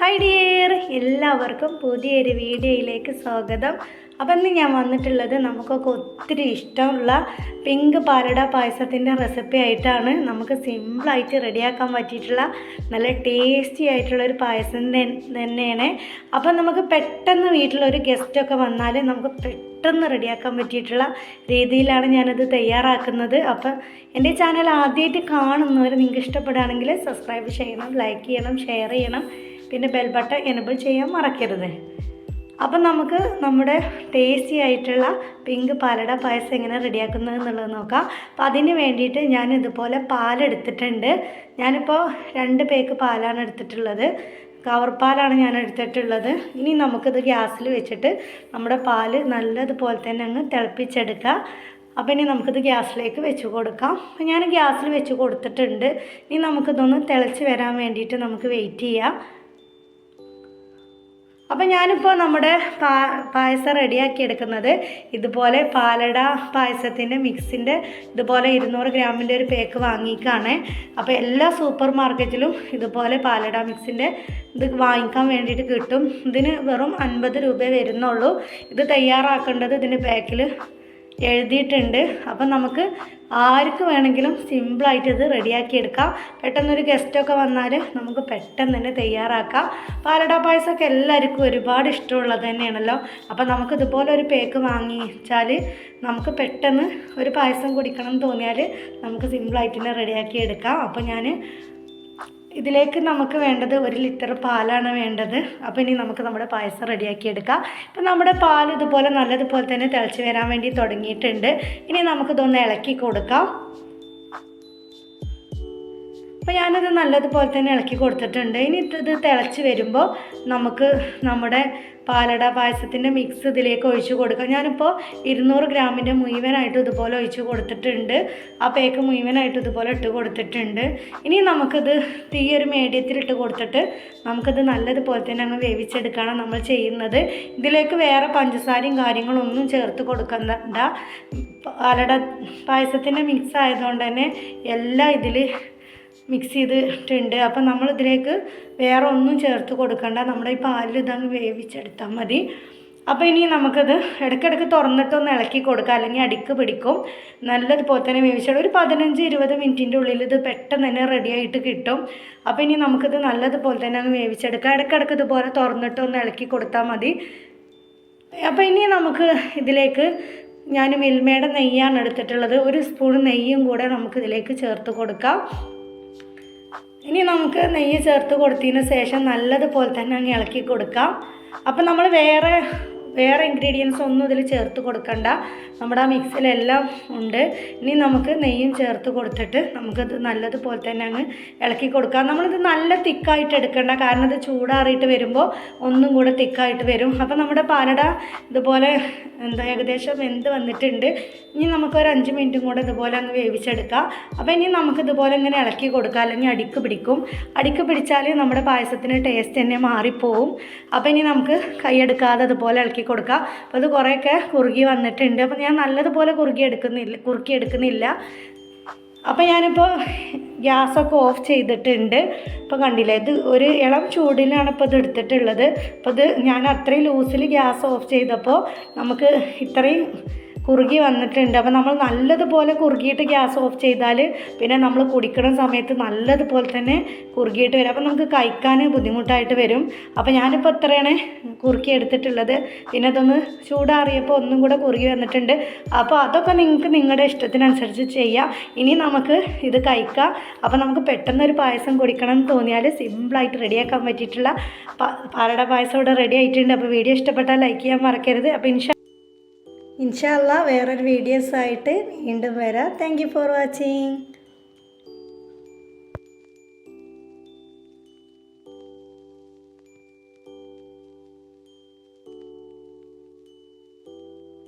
Hi dear, എല്ലാവർക്കും പുതിയൊരു വീഡിയോയിലേക്ക് സ്വാഗതം. അപ്പം ഇന്ന് ഞാൻ വന്നിട്ടുള്ളത് നമുക്കൊക്കെ ഒത്തിരി ഇഷ്ടമുള്ള പിങ്ക് പാലട പായസത്തിൻ്റെ റെസിപ്പി ആയിട്ടാണ്. നമുക്ക് സിമ്പിളായിട്ട് റെഡിയാക്കാൻ പറ്റിയിട്ടുള്ള നല്ല ടേസ്റ്റി ആയിട്ടുള്ളൊരു പായസം തന്നെയാണ്. അപ്പം നമുക്ക് പെട്ടെന്ന് വീട്ടിലൊരു ഗസ്റ്റൊക്കെ വന്നാൽ നമുക്ക് പെട്ടെന്ന് റെഡിയാക്കാൻ പറ്റിയിട്ടുള്ള രീതിയിലാണ് ഞാനത് തയ്യാറാക്കുന്നത്. അപ്പം എൻ്റെ ചാനൽ ആദ്യമായിട്ട് കാണുന്നവർ നിങ്ങൾക്ക് ഇഷ്ടപ്പെടുകയാണെങ്കിൽ സബ്സ്ക്രൈബ് ചെയ്യണം, ലൈക്ക് ചെയ്യണം, ഷെയർ ചെയ്യണം, പിന്നെ ബെൽ ബട്ടൺ എനേബിൾ ചെയ്യാൻ മറക്കരുത്. അപ്പം നമുക്ക് നമ്മുടെ ടേസ്റ്റി ആയിട്ടുള്ള പിങ്ക് പാലട പായസം എങ്ങനെ റെഡിയാക്കുന്നത് എന്നുള്ളത് നോക്കാം. അപ്പം അതിന് വേണ്ടിയിട്ട് ഞാൻ ഇതുപോലെ പാലെടുത്തിട്ടുണ്ട്. ഞാനിപ്പോൾ 2 പേക്ക് പാലാണ് എടുത്തിട്ടുള്ളത്. കവർ പാലാണ് ഞാൻ എടുത്തിട്ടുള്ളത്. ഇനി നമുക്കിത് ഗ്യാസിൽ വെച്ചിട്ട് നമ്മുടെ പാല് നല്ലതുപോലെ തന്നെ അങ്ങ് തിളപ്പിച്ചെടുക്കുക. അപ്പോൾ ഇനി നമുക്കിത് ഗ്യാസിലേക്ക് വെച്ച് കൊടുക്കാം. അപ്പോൾ ഞാൻ ഗ്യാസിൽ വെച്ച് കൊടുത്തിട്ടുണ്ട്. ഇനി നമുക്കിതൊന്ന് തിളച്ച് വരാൻ വേണ്ടിയിട്ട് നമുക്ക് വെയിറ്റ് ചെയ്യാം. അപ്പം ഞാനിപ്പോൾ നമ്മുടെ പായസം റെഡിയാക്കി എടുക്കുന്നത് ഇതുപോലെ പാലട പായസത്തിൻ്റെ മിക്സിൻ്റെ ഇതുപോലെ 200 ഗ്രാമിൻ്റെ ഒരു പേക്ക് വാങ്ങിക്കാണ്. അപ്പോൾ എല്ലാ സൂപ്പർ മാർക്കറ്റിലും ഇതുപോലെ പാലട മിക്സിൻ്റെ ഇത് വാങ്ങിക്കാൻ വേണ്ടിയിട്ട് കിട്ടും. ഇതിന് വെറും 50 രൂപ വരുന്നുള്ളൂ. ഇത് തയ്യാറാക്കേണ്ടത് ഇതിൻ്റെ പാക്കിൽ എഴുതിയിട്ടുണ്ട്. അപ്പം നമുക്ക് ആർക്ക് വേണമെങ്കിലും സിമ്പിളായിട്ട് ഇത് റെഡിയാക്കി എടുക്കാം. പെട്ടെന്നൊരു ഗസ്റ്റൊക്കെ വന്നാൽ നമുക്ക് പെട്ടെന്ന് തന്നെ തയ്യാറാക്കാം. പാലട പായസമൊക്കെ എല്ലാവർക്കും ഒരുപാട് ഇഷ്ടമുള്ളത് തന്നെയാണല്ലോ. അപ്പം നമുക്ക് ഇതുപോലെ ഒരു പേക്ക് വാങ്ങിച്ചാൽ നമുക്ക് പെട്ടെന്ന് ഒരു പായസം കുടിക്കണം എന്ന് തോന്നിയാൽ നമുക്ക് സിമ്പിളായിട്ട് തന്നെ റെഡിയാക്കി എടുക്കാം. അപ്പോൾ ഞാൻ ഇതിലേക്ക് നമുക്ക് വേണ്ടത് 1 ലിറ്റർ പാലാണ് വേണ്ടത്. അപ്പോൾ ഇനി നമുക്ക് നമ്മുടെ പായസം റെഡിയാക്കി എടുക്കാം. ഇപ്പം നമ്മുടെ പാൽ ഇതുപോലെ നല്ലതുപോലെ തന്നെ തിളച്ച് വരാൻ വേണ്ടി തുടങ്ങിയിട്ടുണ്ട്. ഇനി നമുക്കിതൊന്ന് ഇളക്കി കൊടുക്കാം. അപ്പോൾ ഞാനത് നല്ലതുപോലെ തന്നെ ഇളക്കി കൊടുത്തിട്ടുണ്ട്. ഇനി ഇത് തിളച്ച് വരുമ്പോൾ നമുക്ക് നമ്മുടെ പാലട പായസത്തിൻ്റെ മിക്സ് ഇതിലേക്ക് ഒഴിച്ച് കൊടുക്കാം. ഞാനിപ്പോൾ 200 ഗ്രാമിൻ്റെ മുഴുവനായിട്ട് ഇതുപോലെ ഒഴിച്ച് കൊടുത്തിട്ടുണ്ട്. ആ പേക്ക് മുഴുവനായിട്ട് ഇതുപോലെ ഇട്ട് കൊടുത്തിട്ടുണ്ട്. ഇനി നമുക്കിത് തീ ഒരു മീഡിയത്തിലിട്ട് കൊടുത്തിട്ട് നമുക്കിത് നല്ലതുപോലെ തന്നെ അങ്ങ് വേവിച്ചെടുക്കണം നമ്മൾ ചെയ്യുന്നത്. ഇതിലേക്ക് വേറെ പഞ്ചസാരയും കാര്യങ്ങളൊന്നും ചേർത്ത് കൊടുക്കണ്ട. പാലട പായസത്തിൻ്റെ മിക്സ് ആയതുകൊണ്ട് തന്നെ എല്ലാം ഇതിൽ മിക്സ് ചെയ്തിട്ടുണ്ട്. അപ്പം നമ്മളിതിലേക്ക് വേറെ ഒന്നും ചേർത്ത് കൊടുക്കണ്ട. നമ്മുടെ ഈ പാലിൽ ഇതങ്ങ് വേവിച്ചെടുത്താൽ മതി. അപ്പോൾ ഇനി നമുക്കത് ഇടയ്ക്കിടയ്ക്ക് തുറന്നിട്ടൊന്ന് ഇളക്കി കൊടുക്കുക, അല്ലെങ്കിൽ അടിക്ക് പിടിക്കും. നല്ലതുപോലെ തന്നെ വേവിച്ചെടുക്കും. ഒരു 15-20 മിനിറ്റിൻ്റെ ഉള്ളിൽ ഇത് പെട്ടെന്ന് തന്നെ റെഡിയായിട്ട് കിട്ടും. അപ്പോൾ ഇനി നമുക്കിത് നല്ലതുപോലെ തന്നെ അങ്ങ് വേവിച്ചെടുക്കാം. ഇടയ്ക്കിടയ്ക്ക് ഇതുപോലെ തുറന്നിട്ടൊന്ന് ഇളക്കി കൊടുത്താൽ മതി. അപ്പോൾ ഇനി നമുക്ക് ഇതിലേക്ക് ഞാൻ മിൽമയുടെ നെയ്യാണ് എടുത്തിട്ടുള്ളത്. 1 സ്പൂൺ നെയ്യും കൂടെ നമുക്കിതിലേക്ക് ചേർത്ത് കൊടുക്കാം. ഇനി നമുക്ക് നെയ്യ് ചേർത്ത് കൊടുത്തതിന് ശേഷം നല്ലതുപോലെ തന്നെ അങ്ങ് ഇളക്കി കൊടുക്കാം. അപ്പം നമ്മൾ വേറെ ഇൻഗ്രീഡിയൻസ് ഒന്നും ഇതിൽ ചേർത്ത് കൊടുക്കണ്ട. നമ്മുടെ ആ മിക്സിലെല്ലാം ഉണ്ട്. ഇനി നമുക്ക് നെയ്യും ചേർത്ത് കൊടുത്തിട്ട് നമുക്കത് നല്ലതുപോലെ തന്നെ അങ്ങ് ഇളക്കി കൊടുക്കാം. നമ്മളിത് നല്ല തിക്കായിട്ട് എടുക്കണ്ട, കാരണം ഇത് ചൂടാറിയിട്ട് വരുമ്പോൾ ഒന്നും കൂടെ തിക്കായിട്ട് വരും. അപ്പോൾ നമ്മുടെ പാലട ഇതുപോലെ ഏകദേശം വെന്ത് വന്നിട്ടുണ്ട്. ഇനി നമുക്കൊരു 5 മിനിറ്റും കൂടെ ഇതുപോലെ അങ്ങ് വേവിച്ചെടുക്കാം. അപ്പോൾ ഇനി നമുക്കിതുപോലെ ഇങ്ങനെ ഇളക്കി കൊടുക്കാം, അല്ലെങ്കിൽ അടിക്ക് പിടിക്കും. അടിക്ക് പിടിച്ചാൽ നമ്മുടെ പായസത്തിന് ടേസ്റ്റ് തന്നെ മാറിപ്പോവും. അപ്പോൾ ഇനി നമുക്ക് കൈയെടുക്കാതെ അതുപോലെ ഇളക്കി കൊടുക്കാം. അപ്പോൾ അത് കുറേയൊക്കെ കുറുകി വന്നിട്ടുണ്ട്. അപ്പോൾ ഞാൻ നല്ലതുപോലെ കുറുക്കി എടുക്കുന്നില്ല. അപ്പോൾ ഞാനിപ്പോൾ ഗ്യാസൊക്കെ ഓഫ് ചെയ്തിട്ടുണ്ട്. ഇപ്പോൾ കണ്ടില്ലേ, ഇത് ഒരു ഇളം ചൂടിലാണ് ഇപ്പോൾ ഇത് എടുത്തിട്ടുള്ളത്. അപ്പോൾ ഇത് ഞാൻ അത്രയും ലൂസിൽ ഗ്യാസ് ഓഫ് ചെയ്തപ്പോൾ നമുക്ക് ഇത്രയും കുറുകി വന്നിട്ടുണ്ട്. അപ്പോൾ നമ്മൾ നല്ലതുപോലെ കുറുകിയിട്ട് ഗ്യാസ് ഓഫ് ചെയ്താൽ പിന്നെ നമ്മൾ കുടിക്കുന്ന സമയത്ത് നല്ലതുപോലെ തന്നെ കുറുകിയിട്ട് വരും. അപ്പോൾ നമുക്ക് കഴിക്കാൻ ബുദ്ധിമുട്ടായിട്ട് വരും. അപ്പോൾ ഞാനിപ്പോൾ ഇത്രയാണ് കുറുക്കി എടുത്തിട്ടുള്ളത്. പിന്നെ അതൊന്ന് ചൂടാറിയപ്പോൾ ഒന്നും കൂടെ കുറുകി വന്നിട്ടുണ്ട്. അപ്പോൾ അതൊക്കെ നിങ്ങൾക്ക് നിങ്ങളുടെ ഇഷ്ടത്തിനനുസരിച്ച് ചെയ്യാം. ഇനി നമുക്ക് ഇത് കഴിക്കാം. അപ്പോൾ നമുക്ക് പെട്ടെന്നൊരു പായസം കുടിക്കണം എന്ന് തോന്നിയാൽ സിമ്പിളായിട്ട് റെഡിയാക്കാൻ പറ്റിയിട്ടുള്ള പാലട പായസം ഇവിടെ റെഡി ആയിട്ടുണ്ട്. അപ്പോൾ വീഡിയോ ഇഷ്ടപ്പെട്ടാൽ ലൈക്ക് ചെയ്യാൻ മറക്കരുത്. അപ്പോൾ ഇൻഷാ അല്ലാഹ് വേറൊരു വീഡിയോസായിട്ട് വീണ്ടും വരാം. Thank you for watching.